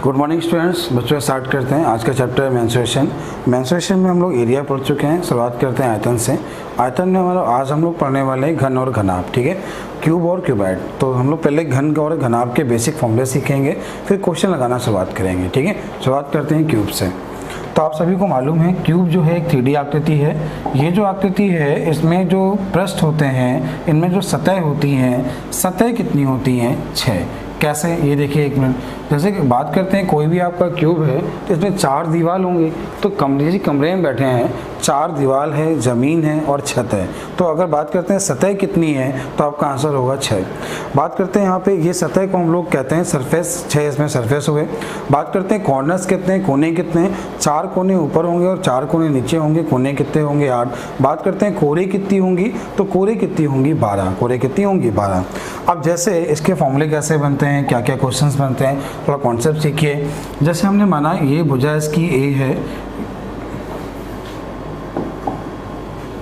Good morning students. बच्चों start करते हैं। आज का चैप्टर है मेंस्ट्रुएशन। मेंस्ट्रुएशन में हम लोग एरिया पढ़ चुके हैं। शुरुआत करते हैं आयतन से। आयतन में आज हम लोग पढ़ने वाले हैं घन और घनाभ, ठीक है, क्यूब और क्यूबॉइड। तो हम लोग पहले घन और घनाभ के बेसिक फॉर्मूले सीखेंगे, फिर क्वेश्चन लगाना शुरुआत करेंगे, ठीक है। शुरुआत करते हैं क्यूब से। तो आप सभी को मालूम है क्यूब जो है एक 3D आकृति है। ये जो आकृति है इसमें जो पृष्ठ होते हैं, इनमें जो सतह होती हैं, सतह कितनी होती हैं? 6। कैसे, ये देखिए एक मिनट। जैसे कि बात करते हैं कोई भी आपका क्यूब है तो इसमें 4 दीवार होंगी। तो कमरे में बैठे हैं, 4 दीवार है, ज़मीन है और छत है। तो अगर बात करते हैं सतह कितनी है तो आपका आंसर होगा 6। बात करते हैं यहाँ पे ये सतह को हम लोग कहते हैं सरफेस। 6 इसमें सरफेस हुए। बात करते हैं कॉर्नर्स कितने, कोने कितने? 4 कोने ऊपर होंगे और 4 कोने नीचे होंगे। कोने कितने होंगे? 8। बात करते हैं कोरे कितनी होंगी, तो कोरे कितनी होंगी? 12। कोरे कितनी होंगी? 12। अब जैसे इसके फॉर्मूले कैसे बनते हैं, क्या क्या क्वेश्चंस बनते हैं, थोड़ा कॉन्सेप्ट सीखिए। जैसे हमने माना ये भुजा इसकी ए है,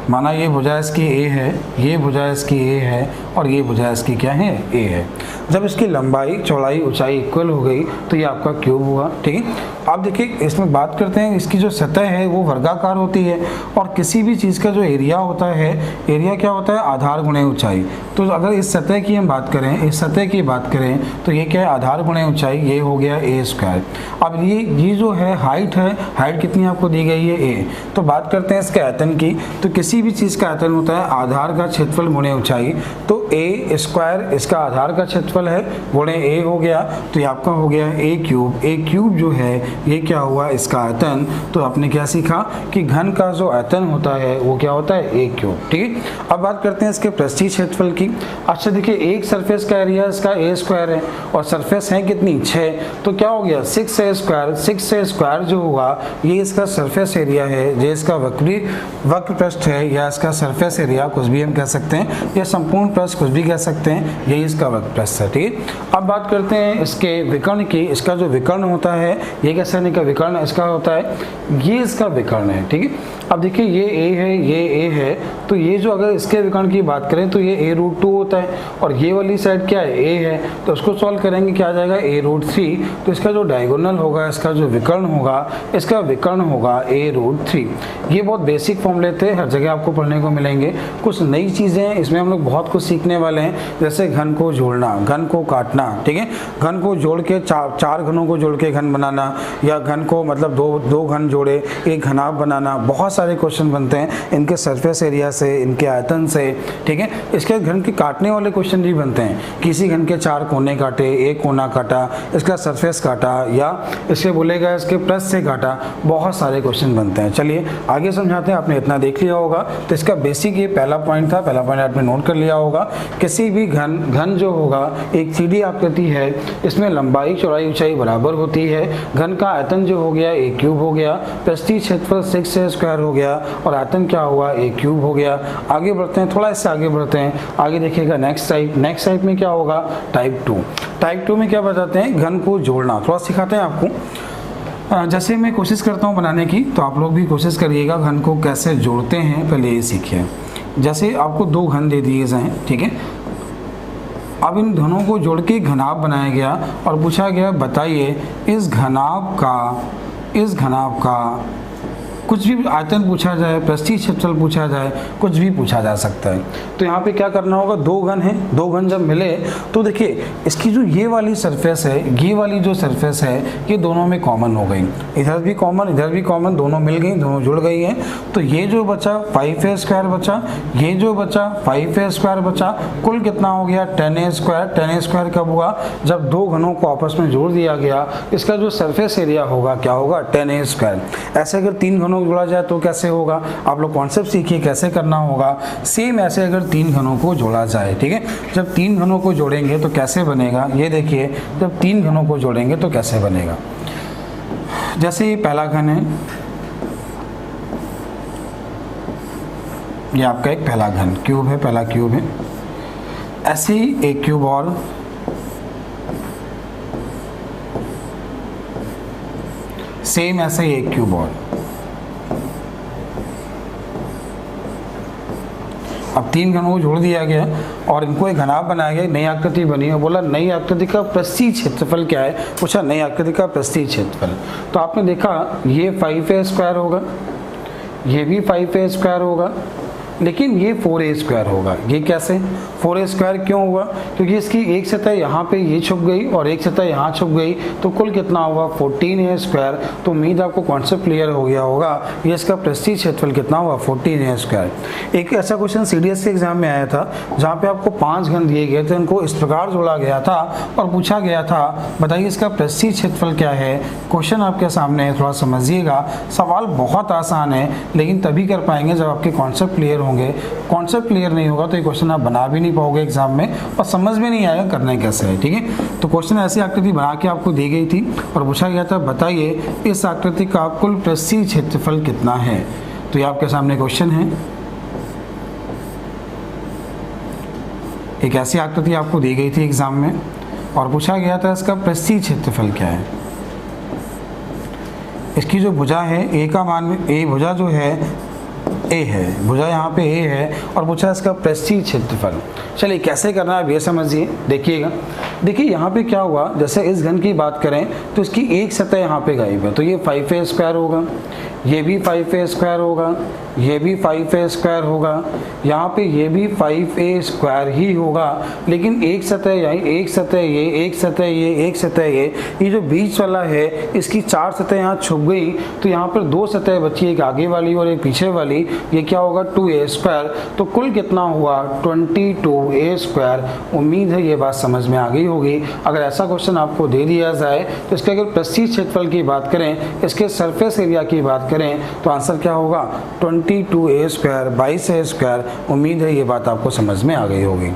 माना ये भुजा इसकी ए है, ये भुजा इसकी ए है और ये भुजा इसकी क्या है? ए है। जब इसकी लंबाई, चौड़ाई, ऊंचाई इक्वल हो गई तो ये आपका क्यूब हुआ, ठीक है। अब देखिए इसमें बात करते हैं इसकी जो सतह है वो वर्गाकार होती है और किसी भी चीज़ का जो एरिया होता है, एरिया क्या होता है? आधार गुणे ऊंचाई। तो अगर इस सतह की हम बात करें, इस सतह की बात करें तो ये क्या है? आधार गुणे ऊंचाई। ये हो गया a²। अब ये जो है हाइट है, हाइट कितनी आपको दी गई है? a। तो बात करते हैं इसके आयतन की। तो किसी भी चीज़ का आयतन होता है आधार का क्षेत्रफल गुणे ऊंचाई। तो a² इसका आधार का क्षेत्रफल है, गुणे a हो गया, तो ये आपका हो गया a क्यूब। a क्यूब जो है ये क्या हुआ? इसका आयतन। तो आपने क्या सीखा कि घन का जो आयतन होता है वो क्या होता है? a क्यूब, ठीक है। अब बात करते हैं इसके पृष्ठीय क्षेत्रफल की। अच्छा देखिए एक सरफेस का एरिया इसका a² है और सरफेस है कितनी? 6। तो क्या हो गया? 6a²। 6a² जो हुआ ये इसका सरफेस एरिया है, ये इसका वक्र पृष्ठ है या इसका सरफेस एरिया, कुछ भी हम कह सकते हैं, या संपूर्ण पृष्ठ कुछ भी कह सकते हैं, यही इसका वक्र पृष्ठ है, ठीक है। अब बात करते हैं इसके विकर्ण की। इसका जो विकर्ण होता है ये कैसे का विकर्ण इसका होता है, ये इसका विकर्ण है, ठीक है। अब देखिए ये a है, ये a है, तो ये जो अगर इसके विकर्ण की बात करें तो ये a√2 होता है और ये वाली साइड क्या है? a है। तो उसको सॉल्व करेंगे क्या आ जाएगा? a√3। तो इसका जो डायगोनल होगा, इसका जो विकर्ण होगा, इसका विकर्ण होगा a√3। ये बहुत बेसिक फॉर्मूले थे, हर जगह आपको पढ़ने को मिलेंगे। कुछ नई चीज़ें इसमें हम लोग बहुत कुछ सीखने वाले हैं, जैसे घन को जोड़ना, घन को काटना, ठीक है। घन को जोड़ के 4 घनों को जोड़ के घन बनाना, या घन को मतलब दो घन जोड़े एक घनाभ बनाना। बहुत सारे क्वेश्चन बनते हैं इनके सरफेस एरिया से, इनके आयतन से, ठीक है। इसके घन के काटने वाले क्वेश्चन भी बनते हैं। किसी घन के 4 कोने काटे, एक कोना काटा, इसका सरफेस काटा, या इसके बोलेगा इसके पृष्ठ से काटा। बहुत सारे क्वेश्चन बनते हैं। चलिए आगे समझाते हैं। आपने इतना देख लिया होगा तो इसका बेसिक ये पहला पॉइंट था, पहला पॉइंट आपने नोट कर लिया होगा। किसी भी घन जो होगा एक 3D आकृति है, इसमें लंबाई, चौड़ाई, ऊंचाई बराबर होती है। घन का आयतन जो हो गया a क्यूब हो गया, पृष्ठीय क्षेत्रफल 6a² हो गया और आयतन क्या हुआ? a क्यूब हो गया। आगे बढ़ते हैं, थोड़ा इससे आगे बढ़ते हैं। आगे देखिएगा नेक्स्ट टाइप में क्या होगा? टाइप 2। टाइप 2 में क्या बताते हैं? घन को जोड़ना। थोड़ा सिखाते हैं आपको। जैसे मैं कोशिश करता हूँ बनाने की, तो आप लोग भी कोशिश करिएगा घन को कैसे जोड़ते हैं, पहले ये सीखिए। जैसे आपको 2 घन दे दिए जाएँ, ठीक है। अब इन घनों को जोड़ के घनाभ बनाया गया और पूछा गया बताइए इस घनाभ का कुछ भी आयतन पूछा जाए, पृष्ठीय क्षेत्रफल पूछा जाए, कुछ भी पूछा जा सकता है। तो यहाँ पे क्या करना होगा? 2 घन है, 2 घन जब मिले तो देखिए इसकी जो ये वाली सरफेस है, ये वाली जो सरफेस है, ये दोनों में कॉमन हो गई। इधर भी कॉमन, इधर भी कॉमन, दोनों मिल गई, दोनों जुड़ गई हैं। तो ये जो बचा 5a² बचा, ये जो बचा 5a² बचा। कुल कितना हो गया? 10a²। 10a² कब हुआ? जब 2 घनों को आपस में जोड़ दिया गया। इसका जो सरफेस एरिया होगा क्या होगा? 10a²। ऐसे अगर 3 घनों जोड़ा जाए तो कैसे होगा? आप लोग कॉन्सेप्ट सीखिए कैसे करना होगा। सेम ऐसे अगर 3 घनों को जोड़ा जाए, ठीक है। जब 3 घनों को जोड़ेंगे तो कैसे बनेगा? ये देखिए जब 3 घनों को जोड़ेंगे तो कैसे बनेगा। जैसे ये पहला घन है, ये आपका एक पहला घन क्यूब है, पहला क्यूब है। ऐसे ही एक क्यूब और, सेम ऐसे ही एक क्यूब और। अब 3 घनों को जोड़ दिया गया और इनको एक घनाभ बनाया गया, नई आकृति बनी और बोला नई आकृति का पृष्ठीय क्षेत्रफल क्या है, पूछा नई आकृति का पृष्ठीय क्षेत्रफल। तो आपने देखा ये 5a² होगा, ये भी 5a² होगा, लेकिन ये 4a² होगा। ये कैसे 4a² क्यों हुआ, क्योंकि इसकी एक सतह यहाँ पे ये छुप गई और एक सतह यहाँ छुप गई, तो कुल कितना हुआ 14a²। तो उम्मीद आपको कॉन्सेप्ट क्लियर हो गया होगा। ये इसका पृष्ठीय क्षेत्रफल कितना हुआ 14a²। एक ऐसा क्वेश्चन CDS के एग्जाम में आया था जहाँ पे आपको 5 घन दिए गए थे, उनको इस प्रकार जोड़ा गया था और पूछा गया था बताइए इसका पृष्ठीय क्षेत्रफल क्या है। क्वेश्चन आपके सामने है, थोड़ा समझिएगा। सवाल बहुत आसान है, लेकिन तभी कर पाएंगे जब आपके कॉन्सेप्ट क्लियर होंगे। कॉन्सेप्ट क्लियर नहीं होगा तो ये क्वेश्चन आप बना भी नहीं पाओगे एग्जाम में और समझ में नहीं आएगा करना कैसे है। ठीक है, तो क्वेश्चन ऐसी आकृति बना के आपको दी गई थी और पूछा गया था बताइए इस आकृति का कुल पृष्ठीय क्षेत्रफल कितना है। तो ये आपके सामने क्वेश्चन है। एक ऐसी आकृति आपको दी गई थी एग्जाम में और पूछा गया था इसका पृष्ठीय क्षेत्रफल क्या है। इसकी जो भुजा है ए का मान, ए भुजा जो है ए है, भुजा यहाँ पे ए है और पूछा इसका पृष्ठीय क्षेत्रफल। चलिए कैसे करना है ये समझिए, देखिएगा। देखिए यहाँ पे क्या हुआ, जैसे इस घन की बात करें तो इसकी एक सतह यहाँ पे गायब है, तो ये 5a² होगा, ये भी 5a² होगा, ये भी 5a² होगा, यहाँ पे ये भी 5a² ही होगा, लेकिन एक सतह यही, एक सतह ये, एक सतह ये, एक सतह ये जो बीच वाला है इसकी 4 सतह यहाँ छुप गई, तो यहाँ पर 2 सतह बची, एक आगे वाली और एक पीछे वाली। ये क्या होगा 2a²। तो कुल कितना हुआ 22a²। उम्मीद है ये बात समझ में आ गई होगी। अगर ऐसा क्वेश्चन आपको दे दिया जाए तो इसके अगर पृष्ठीय क्षेत्रफल की बात करें, इसके सरफेस एरिया की बात करें, तो आंसर क्या होगा 22a², 22a²। उम्मीद है ये बात आपको समझ में आ गई होगी।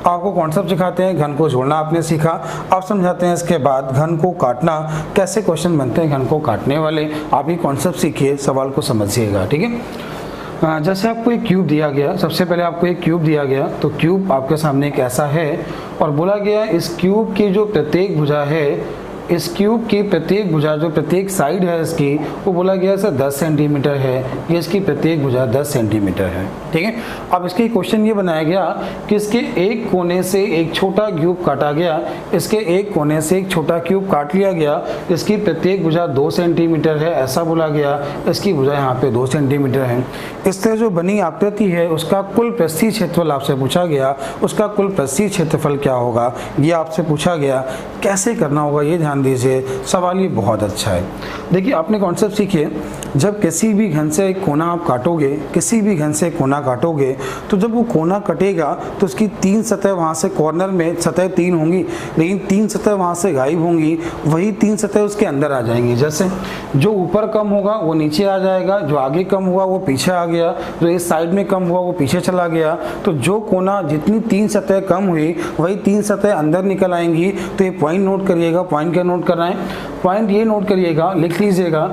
आपको कॉन्सेप्ट सिखाते हैं, घन को जोड़ना आपने सीखा, अब समझाते हैं इसके बाद घन को काटना, कैसे क्वेश्चन बनते हैं घन को काटने वाले। आप ही कॉन्सेप्ट सीखिए, सवाल को समझिएगा। ठीक है, जैसे आपको एक क्यूब दिया गया, सबसे पहले आपको एक क्यूब दिया गया, तो क्यूब आपके सामने एक ऐसा है और बोला गया इस क्यूब की जो प्रत्येक भुजा है, इस क्यूब की प्रत्येक भुजा जो प्रत्येक साइड है इसकी, वो बोला गया सर 10 सेंटीमीटर है। ये इसकी प्रत्येक भुजा 10 सेंटीमीटर है। ठीक है, अब इसके क्वेश्चन ये बनाया गया कि इसके एक कोने से एक छोटा क्यूब काटा गया, इसके एक कोने से एक छोटा क्यूब काट लिया गया, इसकी प्रत्येक भुजा 2 सेंटीमीटर है, ऐसा बोला गया। इसकी भुजा यहाँ पे 2 सेंटीमीटर है। इस तरह जो बनी आकृति है उसका कुल पृष्ठीय क्षेत्रफल आपसे पूछा गया, उसका कुल पृष्ठीय क्षेत्रफल क्या होगा ये आपसे पूछा गया। कैसे करना होगा ये ध्यान दीजिए, सवाल ये बहुत अच्छा है। देखिए आपने कॉन्सेप्ट सीखिए, जब किसी भी घन से एक कोना आप काटोगे, किसी भी घन से कोना काटोगे, तो जब वो कोना कटेगा तो उसकी 3 सतह वहाँ से कॉर्नर में सतह 3 होंगी, लेकिन 3 सतह वहाँ से गायब होंगी, वही 3 सतह उसके अंदर आ जाएंगी। जैसे जो ऊपर कम होगा वो नीचे आ जाएगा, जो आगे कम हुआ वो पीछे आ गया, जो इस साइड में कम हुआ वो पीछे चला गया। तो जो कोना जितनी 3 सतह कम हुई वही 3 सतह अंदर निकल आएंगी। तो ये पॉइंट नोट करिएगा, पॉइंट क्या नोट करना है, पॉइंट ये नोट करिएगा, लिख लीजिएगा,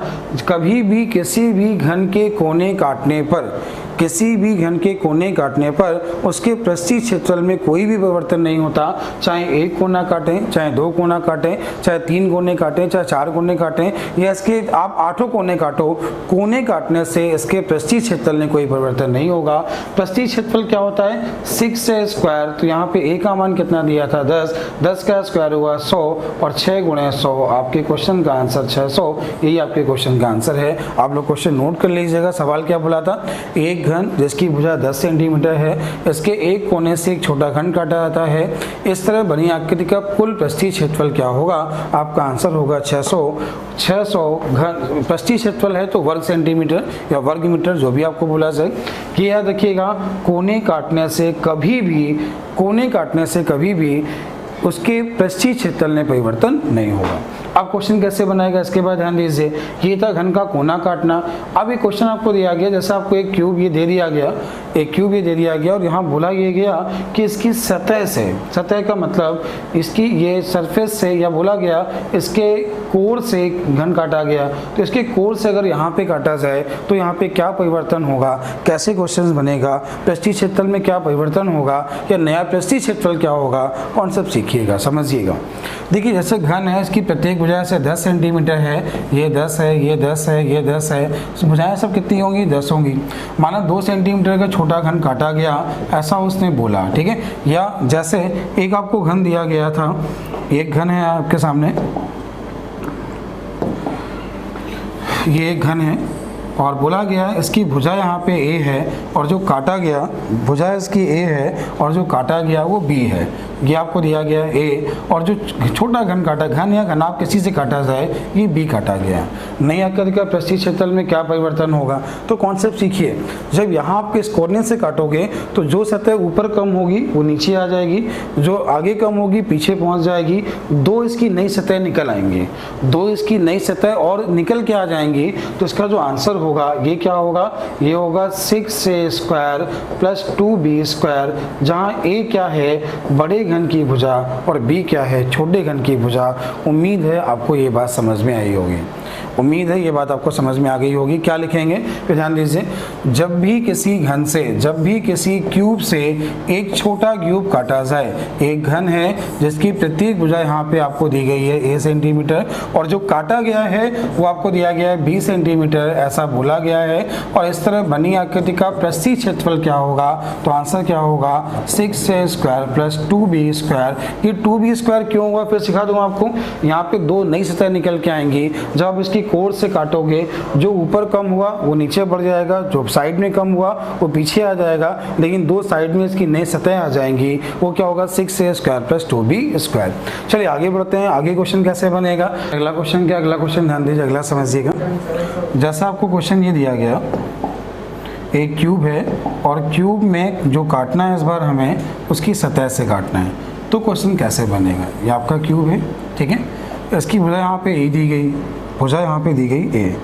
कभी भी किसी भी घन के कोने काटने पर, किसी भी घन के कोने काटने पर उसके पृष्ठीय क्षेत्रफल में कोई भी परिवर्तन नहीं होता। चाहे एक कोना काटें, चाहे 2 कोना काटें, चाहे 3 कोने काटें, चाहे 4 कोने काटें, या इसके आप 8 कोने काटो, कोने काटने से इसके पृष्ठीय क्षेत्रफल में कोई परिवर्तन नहीं होगा। पृष्ठीय क्षेत्रफल क्या होता है 6a²। तो यहाँ पे a का मान कितना दिया था 10, 10 का स्क्वायर हुआ 100 और 6 गुणे 100 आपके क्वेश्चन का आंसर 600। यही आपके क्वेश्चन का आंसर है। आप लोग क्वेश्चन नोट कर लीजिएगा। सवाल क्या बोला था, एक घन जिसकी भुजा 10 सेंटीमीटर है, इसके एक कोने से एक छोटा घन काटा जाता है। इस तरह बनी आकृति का कुल पृष्ठीय क्षेत्रफल क्या होगा, आपका आंसर होगा 600। 600 घन पृष्ठीय क्षेत्रफल है तो वर्ग सेंटीमीटर या वर्ग मीटर जो भी आपको बोला जाए। कि याद रखिएगा, कोने काटने से कभी भी, कोने काटने से कभी भी उसके पृष्ठीय क्षेत्रफल में परिवर्तन नहीं होगा। अब क्वेश्चन कैसे बनाएगा इसके बाद ध्यान दीजिए। ये था घन का कोना काटना। अब ये क्वेश्चन आपको दिया गया, जैसे आपको एक क्यूब ये दे दिया गया, एक क्यूब ये दे दिया गया और यहाँ बोला ये गया कि इसकी सतह से, सतह का मतलब इसकी ये सरफेस से, या बोला गया इसके कोर से घन काटा गया। तो इसके कोर से अगर यहाँ पे काटा जाए तो यहाँ पे क्या परिवर्तन होगा, कैसे क्वेश्चन बनेगा, पृष्ठीय क्षेत्रफल में क्या परिवर्तन होगा, या नया पृष्ठीय क्षेत्रफल क्या होगा, कॉन्सेप्ट सीखिएगा, समझिएगा। देखिए जैसे घन है, इसकी प्रत्येक भुजा से 10 सेंटीमीटर है, ये 10 है, ये 10 है, ये 10 है, तो भुजाएं सब कितनी होंगी? 10 होंगी। माना 2 सेंटीमीटर का छोटा घन काटा गया, ऐसा उसने बोला, ठीक है। या जैसे एक आपको घन दिया गया था, एक घन है आपके सामने, ये एक घन है और बोला गया इसकी भुजा यहाँ पे A है और जो काटा गया भुजा इसकी A है और जो काटा गया वो B है। ये आपको दिया गया A और जो छोटा घन काटा, घन या घनाभ किसी से काटा जाए, ये B काटा गया। नई आकृति का पृष्ठीय क्षेत्रफल में क्या परिवर्तन होगा? तो कॉन्सेप्ट सीखिए, जब यहाँ आपके इस कोने से काटोगे तो जो सतह ऊपर कम होगी वो नीचे आ जाएगी, जो आगे कम होगी पीछे पहुँच जाएगी, 2 इसकी नई सतह निकल आएंगी, 2 इसकी नई सतह और निकल के आ जाएंगी। तो इसका जो आंसर होगा ये क्या होगा? ये होगा 6a square plus 2b square, जहाँ a क्या है? बड़े घन की भुजा और b क्या है? छोटे घन की भुजा। उम्मीद है आपको ये बात समझ में आई होगी, उम्मीद है ये बात आपको समझ में आ गई होगी। क्या लिखेंगे फिर ध्यान दीजिए, जब भी किसी घन से, जब भी किसी क्यूब से एक छोटा क्यूब काटा जाए, एक घन है जिसकी प्रत्येक भुजा यहाँ पे आपको दी गई है a सेंटीमीटर और जो काटा गया है वो आपको दिया गया है b सेंटीमीटर, ऐसा बोला गया है। और इस तरह बनी आकृति का पृष्ठीय क्षेत्रफल क्या होगा? तो आंसर क्या होगा? 6a square plus 2b square. ये 2b स्क्वायर क्यों होगा फिर सिखा दूँ आपको। यहाँ पे 2 नई सतह निकल के आएंगी, जब आप इसकी कोर से काटोगे, जो ऊपर कम हुआ वो नीचे बढ़ जाएगा, जो साइड में कम हुआ वो पीछे आ जाएगा, लेकिन 2 साइड में इसकी नई सतह आ जाएंगी। वो क्या होगा? 6a square plus 2b square. चलिए आगे बढ़ते हैं, आगे क्वेश्चन कैसे बनेगा। अगला क्वेश्चन क्या? अगला क्वेश्चन ध्यान दीजिए, अगला समझिएगा। जैसा आपको क्वेश्चन ये दिया गया, एक क्यूब है और क्यूब में जो काटना है इस बार हमें उसकी सतह से काटना है, तो क्वेश्चन कैसे बनेगा? ये आपका क्यूब है, ठीक है, इसकी भुजा यहाँ पे ए दी गई, भुजा यहाँ पे दी गई ए,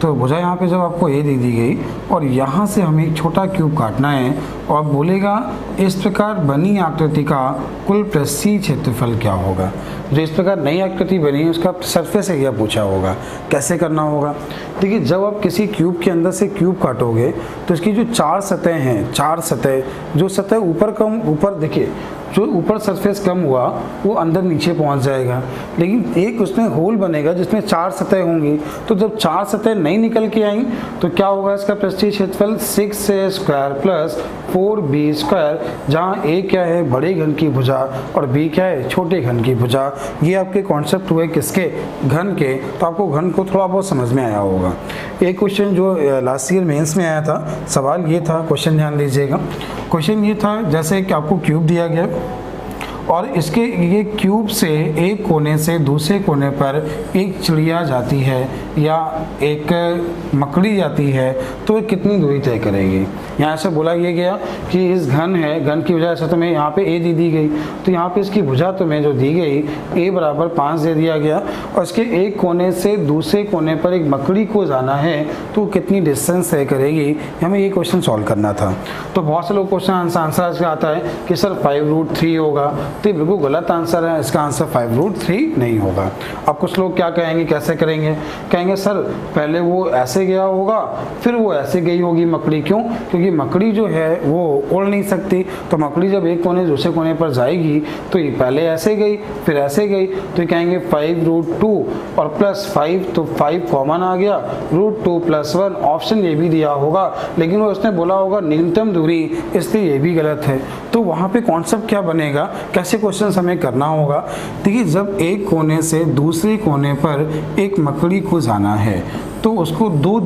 तो भुजा यहाँ पे जब आपको ए दी गई और यहाँ से हमें एक छोटा क्यूब काटना है और बोलेगा इस प्रकार बनी आकृति का कुल पृष्ठीय क्षेत्रफल क्या होगा। जो इस प्रकार नई आकृति बनी है उसका सरफेस एरिया पूछा होगा, कैसे करना होगा। देखिए जब आप किसी क्यूब के अंदर से क्यूब काटोगे तो इसकी जो 4 सतह हैं, 4 सतह, जो सतह ऊपर कम, ऊपर देखिए जो ऊपर सरफेस कम हुआ वो अंदर नीचे पहुंच जाएगा, लेकिन एक उसमें होल बनेगा जिसमें 4 सतह होंगी। तो जब 4 सतह नहीं निकल के आई तो क्या होगा? इसका पृष्ठीय क्षेत्रफल 6a square plus 4b square, जहाँ a क्या है? बड़े घन की भुजा और b क्या है? छोटे घन की भुजा। ये आपके कॉन्सेप्ट हुए किसके? घन के। तो आपको घन को थोड़ा बहुत समझ में आया होगा। एक क्वेश्चन जो लास्ट ईयर मेंस में आया था, सवाल ये था, क्वेश्चन ध्यान दीजिएगा। क्वेश्चन ये था जैसे कि आपको क्यूब दिया गया और इसके ये क्यूब से एक कोने से दूसरे कोने पर एक चिड़िया जाती है या एक मकड़ी जाती है, तो कितनी दूरी तय करेगी। यहाँ से बोला ये गया कि इस घन है, घन की वजह से तुम्हें यहाँ पे ए दी गई, तो यहाँ पे इसकी भुजा तुम्हें जो दी गई a बराबर 5 दे दिया गया और इसके एक कोने से दूसरे कोने पर एक मकड़ी को जाना है तो कितनी डिस्टेंस तय करेगी। हमें ये क्वेश्चन सॉल्व करना था। तो बहुत से लोग क्वेश्चन आंसर आता है कि सर 5√3 होगा, तो ये बिल्कुल गलत आंसर है। इसका आंसर 5√3 नहीं होगा। अब कुछ लोग क्या कहेंगे, कैसे करेंगे? कहेंगे सर पहले वो ऐसे गया होगा फिर वो ऐसे गई होगी मकड़ी। क्यों? क्योंकि मकड़ी जो है वो उड़ नहीं सकती, तो मकड़ी जब एक कोने दूसरे कोने पर जाएगी तो ये पहले ऐसे गई फिर ऐसे गई, तो ये कहेंगे 5√2 और प्लस 5, तो 5 कॉमन आ गया, √2 + 1। ऑप्शन ये भी दिया होगा लेकिन वो उसने बोला होगा न्यूनतम दूरी, इसलिए ये भी गलत है। तो वहाँ पे कॉन्सेप्ट क्या बनेगा, कैसे क्वेश्चन हमें करना होगा। देखिए जब एक कोने से दूसरे कोने पर एक मकड़ी को जाना है तो उसको 2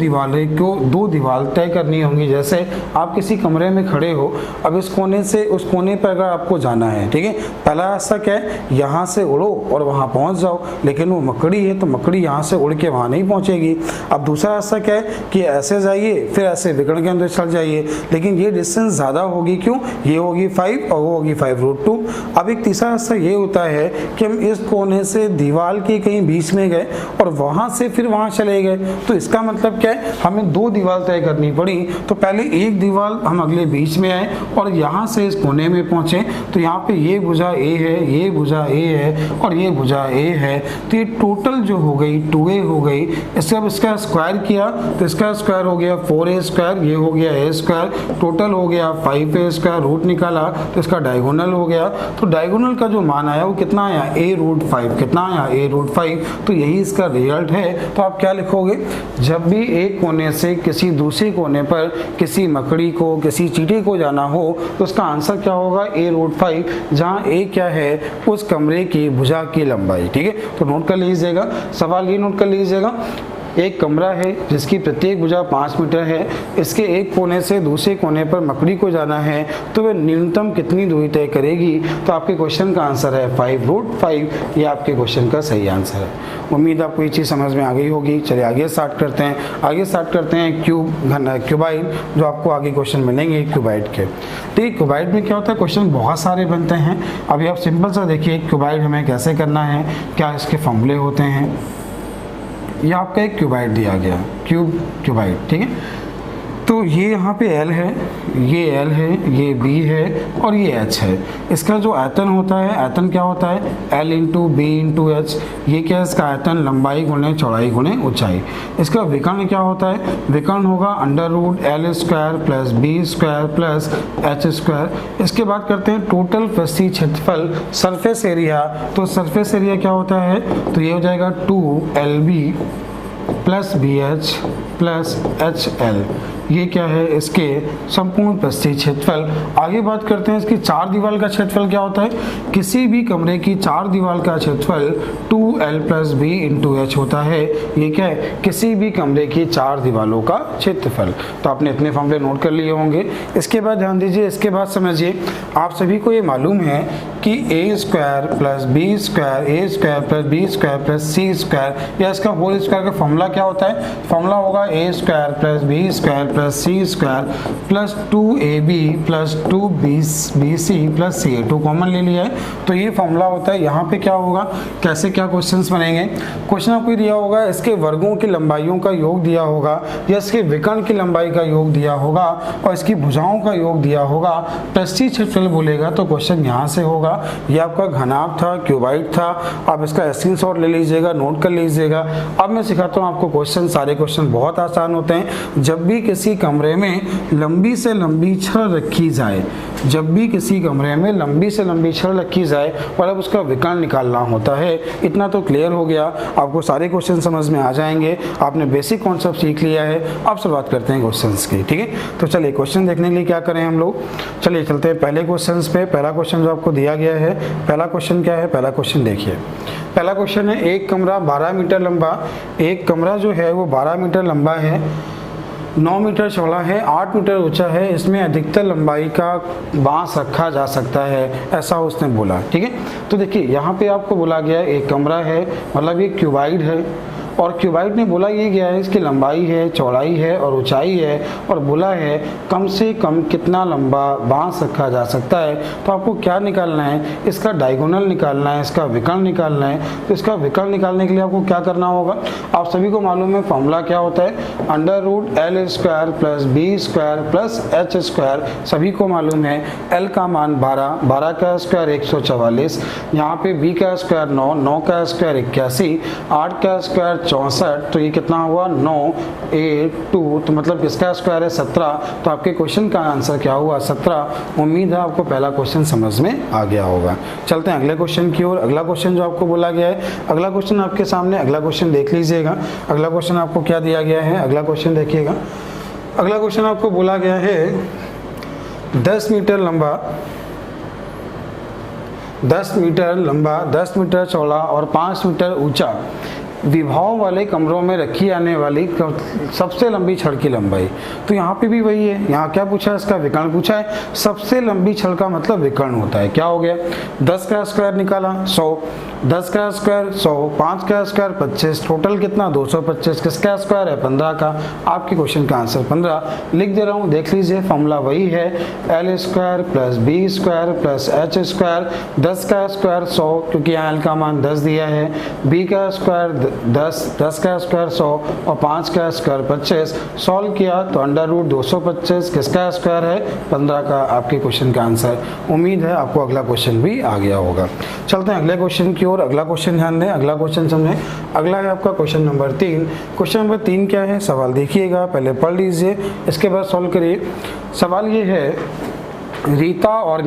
दीवार तय करनी होंगी। जैसे आप किसी कमरे में खड़े हो, अब इस कोने से उस कोने पर अगर आपको जाना है, ठीक है, पहला रास्ता क्या है? यहाँ से उड़ो और वहाँ पहुँच जाओ, लेकिन वो मकड़ी है तो मकड़ी यहाँ से उड़ के वहाँ नहीं पहुँचेगी। अब दूसरा रास्ता क्या है कि ऐसे जाइए फिर ऐसे बिगड़ के अंदर चल जाइए, लेकिन ये डिस्टेंस ज़्यादा होगी। क्यों? ये होगी 5 और वो होगी 5√2। अब एक तीसरा रास्ता ये होता है कि हम इस कोने से दीवार के कहीं बीच में गए और वहाँ से फिर वहाँ चले गए, तो इसका मतलब क्या है, हमें दो दीवार तय करनी पड़ी। तो पहले एक दीवार हम अगले बीच में आए और यहाँ से इस कोने में पहुँचे, तो यहाँ पे ये भुजा ए है, ये भुजा ए है और ये भुजा ए है। तो ये टोटल जो हो गई 2a हो गई। इसका स्क्वायर किया तो इसका स्क्वायर हो गया 4a स्क्वायर, ये हो गया a स्क्वायर, टोटल हो गया 5a स्क्वायर, रूट निकाला तो इसका डायगोनल हो गया। तो डायगोनल का जो मान आया वो कितना आया, a√5, कितना आया a√5। तो यही इसका रिजल्ट है। तो आप क्या लिखोगे, जब भी एक कोने से किसी दूसरे कोने पर किसी मकड़ी को, किसी चींटी को जाना हो तो उसका आंसर क्या होगा, a√5, जहाँ a क्या है, उस कमरे की भुजा की लंबाई। ठीक है, तो नोट कर लीजिएगा, सवाल ये नोट कर लीजिएगा। एक कमरा है जिसकी प्रत्येक भुजा 5 मीटर है, इसके एक कोने से दूसरे कोने पर मकड़ी को जाना है तो वह न्यूनतम कितनी दूरी तय करेगी। तो आपके क्वेश्चन का आंसर है 5√5। ये आपके क्वेश्चन का सही आंसर है। उम्मीद आपको ये चीज़ समझ में आ गई होगी। चलिए आगे स्टार्ट करते हैं। क्यूबाइड, जो आपको आगे क्वेश्चन मिलेंगे क्यूबाइड के। तो ये क्यूबाइड में क्या होता है, क्वेश्चन बहुत सारे बनते हैं। अभी आप सिंपल सा देखिए क्यूबाइड हमें कैसे करना है, क्या इसके फॉर्मूले होते हैं। ये आपका एक क्यूबाइड दिया गया, क्यूबाइड, ठीक है। तो ये यहाँ पे L है, ये L है, ये B है और ये H है। इसका जो आयतन होता है, आयतन क्या होता है, L into B into H। ये क्या है, इसका आयतन लंबाई गुणे चौड़ाई गुणे ऊंचाई। इसका विकर्ण क्या होता है, विकर्ण होगा √L square plus B square plus H square. इसके बाद करते हैं टोटल पृष्ठीय क्षेत्रफल, सरफेस एरिया। तो सरफेस एरिया क्या होता है, तो ये हो जाएगा 2LB plus BH plus HL। ये क्या है, इसके संपूर्ण पृष्ठीय क्षेत्रफल। आगे बात करते हैं इसकी चार दीवार का क्षेत्रफल क्या होता है। किसी भी कमरे की चार दीवार का क्षेत्रफल 2L plus B into H होता है। ये क्या है, किसी भी कमरे की चार दीवारों का क्षेत्रफल। तो आपने इतने फॉर्मूले नोट कर लिए होंगे। इसके बाद ध्यान दीजिए, इसके बाद समझिए, आप सभी को ये मालूम है कि a square plus B square, a square plus B square plus c square, या इसका होल स्क्वायर का फॉर्मूला क्या होता है, फॉर्मूला होगा a square plus B square plus C square plus 2ab plus 2bc plus ca2 common ले लिया है। तो ये फॉर्मूला होता है। यहाँ पे क्या होगा, कैसे क्या क्वेश्चंस बनेंगे, क्वेश्चन आपको दिया होगा, इसके वर्गों की लंबाइयों का योग दिया होगा, या इसके विकर्ण की लंबाई का योग दिया होगा, और इसकी भुजाओं का योग दिया होगा। पृष्ठीय क्षेत्रफल बोलेगा तो क्वेश्चन यहाँ से होगा। ये आपका घनाभ था, क्यूबाइड था। आप इसका स्क्रीनशॉट ले लीजिएगा, नोट कर लीजिएगा। अब मैं सिखाता हूँ आपको क्वेश्चन। सारे क्वेश्चन बहुत आसान होते हैं। जब भी किसी कमरे में लंबी से लंबी छड़ रखी जाए, जब भी किसी कमरे में लंबी से लंबी छड़ रखी जाए और अब उसका विकर्ण निकालना होता है। इतना तो क्लियर हो गया, आपको सारे क्वेश्चन समझ में आ जाएंगे। आपने बेसिक कॉन्सेप्ट सीख लिया है। अब शुरुआत करते हैं क्वेश्चंस की, ठीक है। तो चलिए क्वेश्चन देखने के लिए क्या करें हम लोग, चलिए चलते हैं पहले क्वेश्चन पे। पहला क्वेश्चन जो आपको दिया गया है, पहला क्वेश्चन क्या है, पहला क्वेश्चन देखिए। पहला क्वेश्चन है, एक कमरा 12 मीटर लंबा, एक कमरा जो है वो 12 मीटर लंबा है, 9 मीटर चौड़ा है, 8 मीटर ऊंचा है। इसमें अधिकतर लंबाई का बांस रखा जा सकता है, ऐसा उसने बोला, ठीक है। तो देखिए यहाँ पे आपको बोला गया एक कमरा है, मतलब ये क्यूबाइड है, और क्यूबाइड ने बोला ये गया है इसकी लंबाई है, चौड़ाई है और ऊंचाई है, और बोला है कम से कम कितना लंबा बांस रखा जा सकता है। तो आपको क्या निकालना है, इसका डायगोनल निकालना है, इसका विकर्ण निकालना है। तो इसका विकर्ण निकालने के लिए आपको क्या करना होगा, आप सभी को मालूम है फॉर्मूला क्या होता है, √L square plus B square plus H square. सभी को मालूम है L का मान 12, 12 का स्क्वायर 144, यहाँ पे B का स्क्वायर 9, 9 का स्क्वायर 81, 8 का स्क्वायर 64। तो ये कितना हुआ 9, 8, 2, तो मतलब किसका स्क्वायर है 17। तो आपके क्वेश्चन का आंसर क्या हुआ 17। उम्मीद है आपको पहला क्वेश्चन समझ में आ गया होगा। चलते हैं अगले क्वेश्चन की ओर। अगला क्वेश्चन जो आपको बोला गया है, अगला क्वेश्चन आपके सामने, अगला क्वेश्चन देख लीजिएगा। अगला क्वेश्चन आपको क्या दिया गया है, अगला क्वेश्चन देखिएगा। अगला क्वेश्चन आपको बोला गया है 10 मीटर लंबा, 10 मीटर लंबा, 10 मीटर चौड़ा और 5 मीटर ऊंचा विभाव वाले कमरों में रखी जाने वाली सबसे लंबी छड़ की लंबाई। तो यहाँ पे भी वही है, यहाँ क्या पूछा है, इसका विकर्ण पूछा है। सबसे लंबी छड़ का मतलब विकर्ण होता है। क्या हो गया, 10 का स्क्वायर निकाला 100, 10 का स्क्वायर 100, 5 का स्क्वायर 25, टोटल कितना 225। किसका स्क्वायर है 15 का। आपके क्वेश्चन का आंसर 15 लिख दे रहा हूँ, देख लीजिए फॉर्मूला वही है, L square plus B square plus H square. 10 का स्क्वायर 100, क्योंकि यहाँ L का मान 10 दिया है, B का स्क्वायर 10 का स्क्वायर 100 और 5 का स्क्वायर 25। सॉल्व किया तो √225 किसका स्क्वायर है? 15 का आपके क्वेश्चन का आंसर। उम्मीद है आपको अगला क्वेश्चन भी आ गया होगा। चलते हैं अगले क्वेश्चन की ओर। अगला क्वेश्चन ध्यान दें, अगला क्वेश्चन समझें। अगला है आपका क्वेश्चन नंबर 3। क्वेश्चन नंबर 3 क्या है? सवाल देखिएगा, पहले पढ़ लीजिए, इसके बाद सॉल्व करिए। सवाल ये है, रीता और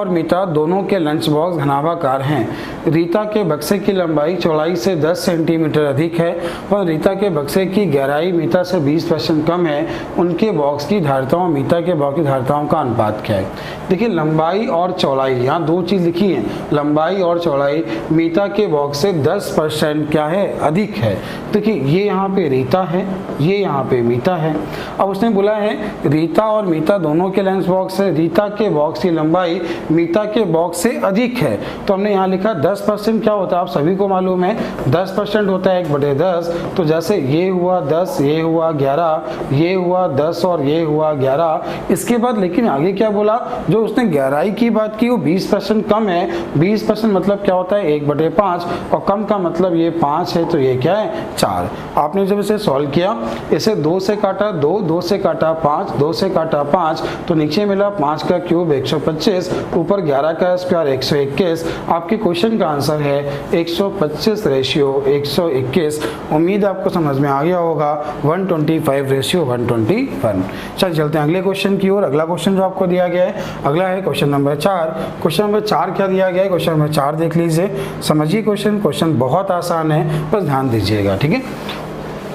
मीता दोनों के लंच बॉक्स घनाभाकार हैं। रीता के बक्से की लंबाई चौड़ाई से 10 सेंटीमीटर अधिक है और रीता के बक्से की गहराई मीता से 20% कम है। उनके बॉक्स की धारिताओं मीता के बॉक्स की धारिताओं का अनुपात क्या है? देखिए, लंबाई और चौड़ाई, यहाँ दो चीज़ लिखी है, लंबाई और चौड़ाई मीता के बॉक्स से 10% क्या है? अधिक है। देखिए, ये यहाँ पे रीता है, ये यहाँ पे मीता है। अब उसने बोला है रीता और मीता दोनों के लंच बॉक्स से रीता के बॉक्स की लंबाई मीता के बॉक्स से अधिक है, तो हमने यहाँ लिखा 10% क्या होता है? आप सभी को मालूम है 10% होता है 1/10। तो जैसे ये हुआ 10, ये हुआ 11, ये हुआ 10 और ये हुआ 11। इसके बाद लेकिन आगे क्या बोला? जो उसने गहराई की बात की वो 20% कम है। 20% मतलब क्या होता है? 1/5 और कम का मतलब ये 5 है, तो ये क्या है? 4। आपने जब इसे सॉल्व किया, इसे 2 से काटा 2, 2 से काटा 5, 2 से काटा 5, तो नीचे मिला 5 का क्यूब 125, ऊपर 11 का स्क्वायर 121। आपके क्वेश्चन का आंसर है 125:121। उम्मीद आपको समझ में आ गया होगा। 125:121। चलते हैं अगले क्वेश्चन की ओर। अगला क्वेश्चन जो आपको दिया गया है, अगला है क्वेश्चन नंबर 4। क्वेश्चन नंबर 4 क्या दिया गया है? क्वेश्चन नंबर 4 देख लीजिए, समझिए क्वेश्चन बहुत आसान है, बस ध्यान दीजिएगा, ठीक है।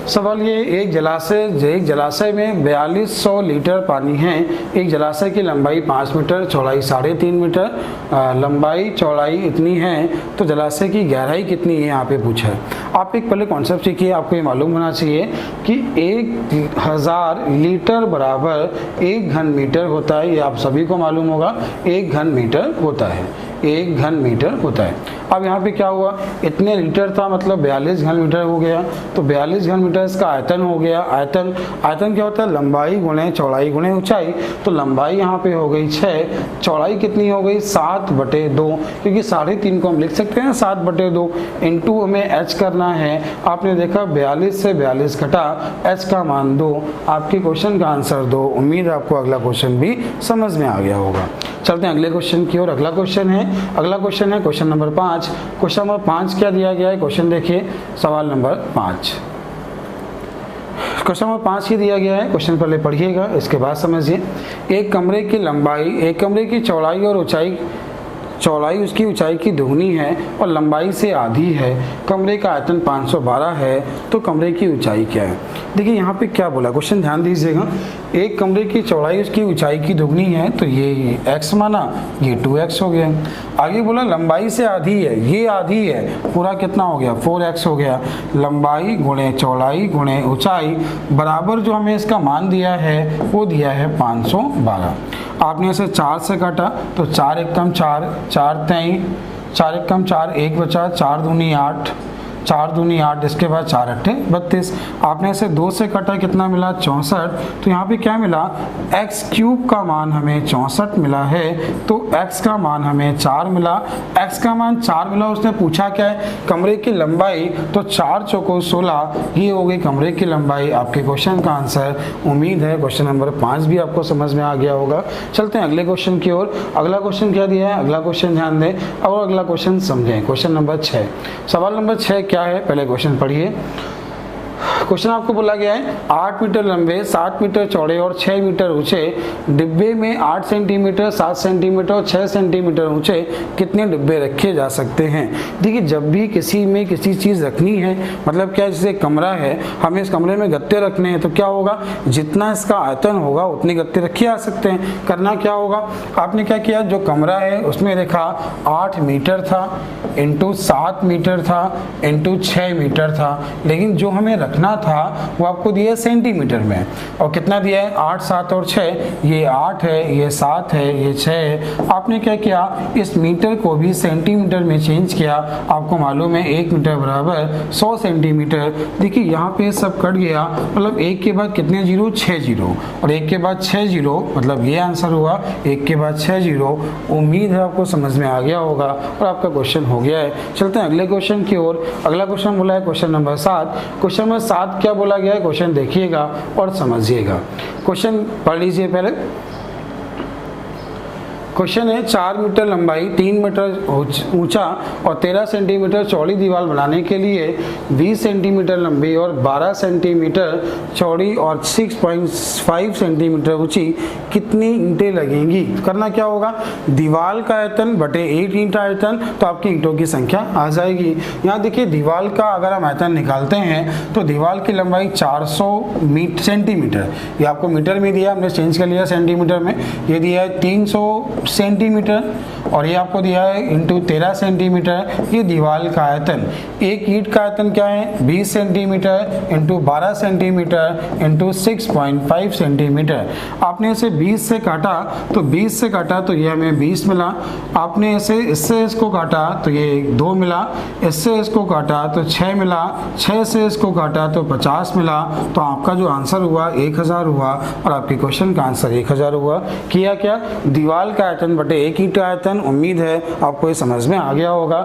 सवाल ये, एक जलाशय में 4200 लीटर पानी है। एक जलाशय की लंबाई 5 मीटर, चौड़ाई 3.5 मीटर, लंबाई चौड़ाई इतनी है, तो जलाशय की गहराई कितनी है यहाँ पे पूछा है। आप एक पहले कॉन्सेप्ट सीखिए, आपको ये मालूम होना चाहिए कि 1000 लीटर बराबर 1 घन मीटर होता है। ये आप सभी को मालूम होगा, 1 घन मीटर होता है, 1 घन मीटर होता है। अब यहाँ पे क्या हुआ? इतने लीटर था मतलब 42 घन मीटर हो गया, तो 42 घन मीटर इसका आयतन हो गया। आयतन क्या होता है? लंबाई गुणे चौड़ाई गुणे ऊंचाई। तो लंबाई यहाँ पे हो गई 6, चौड़ाई कितनी हो गई? 7/2, क्योंकि 3.5 को हम लिख सकते हैं 7/2। इंटू हमें एच करना है। आपने देखा 42 से 42 घटा, एच का मान 2। आपके क्वेश्चन का आंसर 2। उम्मीद आपको अगला क्वेश्चन भी समझ में आ गया होगा। चलते हैं अगले क्वेश्चन की ओर। अगला क्वेश्चन है क्वेश्चन नंबर 5। क्वेश्चन नंबर 5 क्या दिया गया है? क्वेश्चन देखिए, सवाल नंबर 5। क्वेश्चन नंबर 5 ही दिया गया है। क्वेश्चन पहले पढ़िएगा, इसके बाद समझिए। एक कमरे की चौड़ाई और ऊंचाई, चौड़ाई उसकी ऊंचाई की दुगनी है और लंबाई से आधी है। कमरे का आयतन 512 है, तो कमरे की ऊंचाई क्या है? देखिए यहाँ पे क्या बोला, क्वेश्चन ध्यान दीजिएगा। एक कमरे की चौड़ाई उसकी ऊंचाई की दुगनी है, तो ये x माना, ये 2x हो गया। आगे बोला लंबाई से आधी है, ये आधी है, पूरा कितना हो गया? 4x हो गया। लंबाई गुणे चौड़ाई गुणे ऊंचाई बराबर जो हमें इसका मान दिया है वो दिया है 512। आपने इसे 4 से काटा, तो 4 एकम 4, 4 3, 4 एकम 4, 1 बचा, 4 दूनी 8, 4 दूनी 8, इसके बाद 4 अट्ठे 32। आपने इसे 2 से काटा, कितना मिला? 64। तो यहाँ पे क्या मिला? x क्यूब का मान हमें 64 मिला है, तो x का मान हमें 4 मिला। x का मान 4 मिला। उसने पूछा क्या है? कमरे की लंबाई, तो 4 चौको 16, ये हो गई कमरे की लंबाई। आपके क्वेश्चन का आंसर। उम्मीद है क्वेश्चन नंबर 5 भी आपको समझ में आ गया होगा। चलते हैं अगले क्वेश्चन की ओर। अगला क्वेश्चन क्या दिया है? अगला क्वेश्चन ध्यान दें और अगला क्वेश्चन समझें। Question number 6। सवाल नंबर 6 क्या है? पहले क्वेश्चन पढ़िए। क्वेश्चन आपको बोला गया है 8 मीटर लंबे, 7 मीटर चौड़े और 6 मीटर ऊंचे डिब्बे में 8 सेंटीमीटर, 7 सेंटीमीटर और 6 सेंटीमीटर ऊंचे कितने डिब्बे रखे जा सकते हैं? देखिए, जब भी किसी में किसी चीज़ रखनी है, मतलब क्या, जैसे कमरा है, हमें इस कमरे में गत्ते रखने हैं, तो क्या होगा? जितना इसका आयतन होगा उतने गत्ते रखे जा सकते हैं। करना क्या होगा? आपने क्या किया? जो कमरा है उसमें देखा 8 मीटर था इंटू 7 मीटर था इंटू 6 मीटर था, लेकिन जो हमें रखना यहाँ था वो आपको दिया है सेंटीमीटर में, और कितना दिया है 8, 7 और 6, ये 8 है, ये 7 है, ये 6 है। आपने क्या किया, इस मीटर को भी सेंटीमीटर में चेंज किया। आपको मालूम है 1 मीटर बराबर 100 सेंटीमीटर। देखिए यहाँ पे सब कट गया, मतलब 1 के बाद कितने जीरो, 6 जीरो, और 1 के बाद 6 जीरो, मतलब ये आंसर हुआ 1 के बाद 6 जीरो। उम्मीद है आपको समझ में आ गया होगा और आपका क्वेश्चन हो गया है। चलते हैं अगले क्वेश्चन की ओर। अगला क्वेश्चन बोला है क्वेश्चन नंबर 7। क्वेश्चन नंबर 7 क्या बोला गया है, क्वेश्चन देखिएगा और समझिएगा। क्वेश्चन पढ़ लीजिए पहले। क्वेश्चन है 4 मीटर लंबाई, 3 मीटर ऊंचा और 13 सेंटीमीटर चौड़ी दीवार बनाने के लिए 20 सेंटीमीटर लंबी और 12 सेंटीमीटर चौड़ी और 6.5 सेंटीमीटर ऊंची कितनी ईंटें लगेंगी। करना क्या होगा, दीवार का आयतन बटे 8 ईंट आयतन, तो आपकी ईंटों की संख्या आ जाएगी। यहाँ देखिए दीवार का अगर हम आयतन निकालते हैं तो दीवार की लंबाई 400 सेंटीमीटर, ये आपको मीटर में दिया, हमने चेंज कर लिया सेंटीमीटर में। ये दिया है 300 सेंटीमीटर और ये आपको दिया है इंटू 13 सेंटीमीटर, ये दीवार का आयतन। एक ईंट का आयतन क्या है 20 centimetre into 12 centimetre into 6.5 centimetre. आपने इसे 20 से काटा तो 20 से काटा तो ये हमें 20 मिला। आपने इसे इससे इसको काटा तो ये 2 मिला, इससे इसको काटा तो 6 मिला, 6 से इसको काटा तो 50 मिला। तो आपका जो आंसर हुआ 1000 हुआ और आपके क्वेश्चन का आंसर 1000 हुआ। किया क्या, दीवार का आयतन बटे 1 ईंट आयतन। उम्मीद है आपको ये समझ में आ गया होगा।